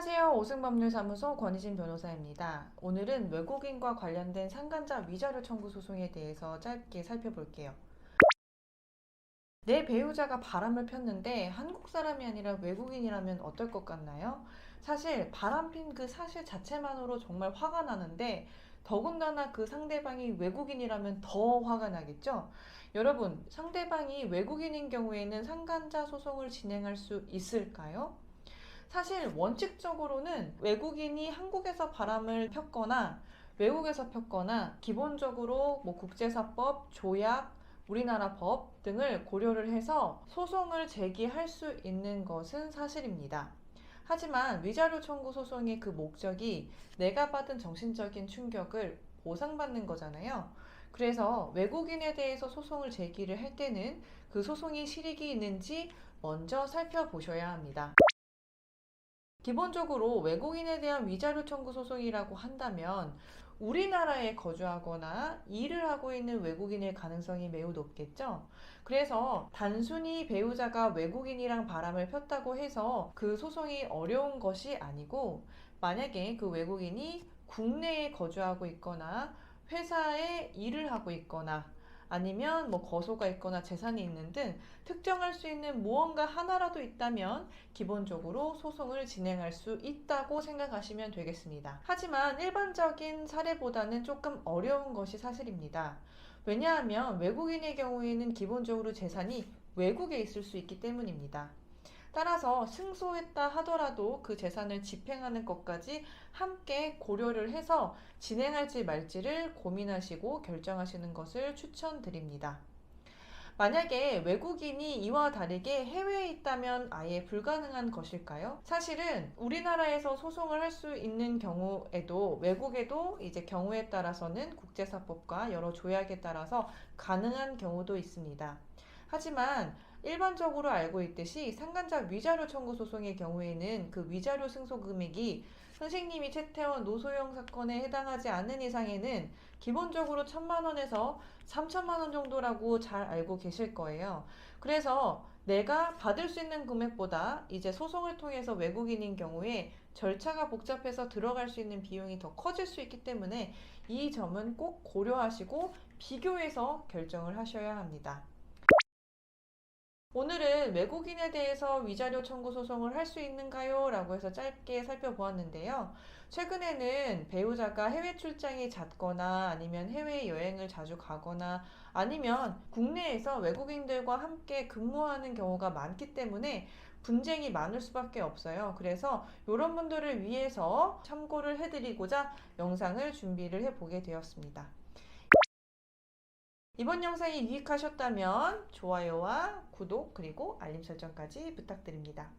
안녕하세요. 오승법률사무소 권희진 변호사입니다. 오늘은 외국인과 관련된 상간자 위자료 청구 소송에 대해서 짧게 살펴볼게요. 내 배우자가 바람을 폈는데 한국 사람이 아니라 외국인이라면 어떨 것 같나요? 사실 바람핀 그 사실 자체만으로 정말 화가 나는데 더군다나 그 상대방이 외국인이라면 더 화가 나겠죠? 여러분, 상대방이 외국인인 경우에는 상간자 소송을 진행할 수 있을까요? 사실 원칙적으로는 외국인이 한국에서 바람을 폈거나 외국에서 폈거나 기본적으로 뭐 국제사법, 조약, 우리나라 법 등을 고려를 해서 소송을 제기할 수 있는 것은 사실입니다. 하지만 위자료 청구 소송의 그 목적이 내가 받은 정신적인 충격을 보상받는 거잖아요. 그래서 외국인에 대해서 소송을 제기를 할 때는 그 소송이 실익이 있는지 먼저 살펴보셔야 합니다. 기본적으로 외국인에 대한 위자료 청구 소송이라고 한다면 우리나라에 거주하거나 일을 하고 있는 외국인일 가능성이 매우 높겠죠. 그래서 단순히 배우자가 외국인이랑 바람을 폈다고 해서 그 소송이 어려운 것이 아니고, 만약에 그 외국인이 국내에 거주하고 있거나 회사에 일을 하고 있거나 아니면 뭐 거소가 있거나 재산이 있는 등 특정할 수 있는 무언가 하나라도 있다면 기본적으로 소송을 진행할 수 있다고 생각하시면 되겠습니다. 하지만 일반적인 사례보다는 조금 어려운 것이 사실입니다. 왜냐하면 외국인의 경우에는 기본적으로 재산이 외국에 있을 수 있기 때문입니다. 따라서 승소했다 하더라도 그 재산을 집행하는 것까지 함께 고려를 해서 진행할지 말지를 고민하시고 결정하시는 것을 추천드립니다. 만약에 외국인이 이와 다르게 해외에 있다면 아예 불가능한 것일까요? 사실은 우리나라에서 소송을 할 수 있는 경우에도 외국에도 이제 경우에 따라서는 국제사법과 여러 조약에 따라서 가능한 경우도 있습니다. 하지만 일반적으로 알고 있듯이 상간자 위자료 청구 소송의 경우에는 그 위자료 승소 금액이 선생님이 채태원 노소영 사건에 해당하지 않는 이상에는 기본적으로 1,000만 원에서 3,000만 원 정도라고 잘 알고 계실 거예요. 그래서 내가 받을 수 있는 금액보다 이제 소송을 통해서 외국인인 경우에 절차가 복잡해서 들어갈 수 있는 비용이 더 커질 수 있기 때문에 이 점은 꼭 고려하시고 비교해서 결정을 하셔야 합니다. 오늘은 외국인에 대해서 위자료 청구 소송을 할 수 있는가요? 라고 해서 짧게 살펴보았는데요. 최근에는 배우자가 해외 출장이 잦거나 아니면 해외 여행을 자주 가거나 아니면 국내에서 외국인들과 함께 근무하는 경우가 많기 때문에 분쟁이 많을 수밖에 없어요. 그래서 이런 분들을 위해서 참고를 해드리고자 영상을 준비를 해보게 되었습니다. 이번 영상이 유익하셨다면 좋아요와 구독 그리고 알림 설정까지 부탁드립니다.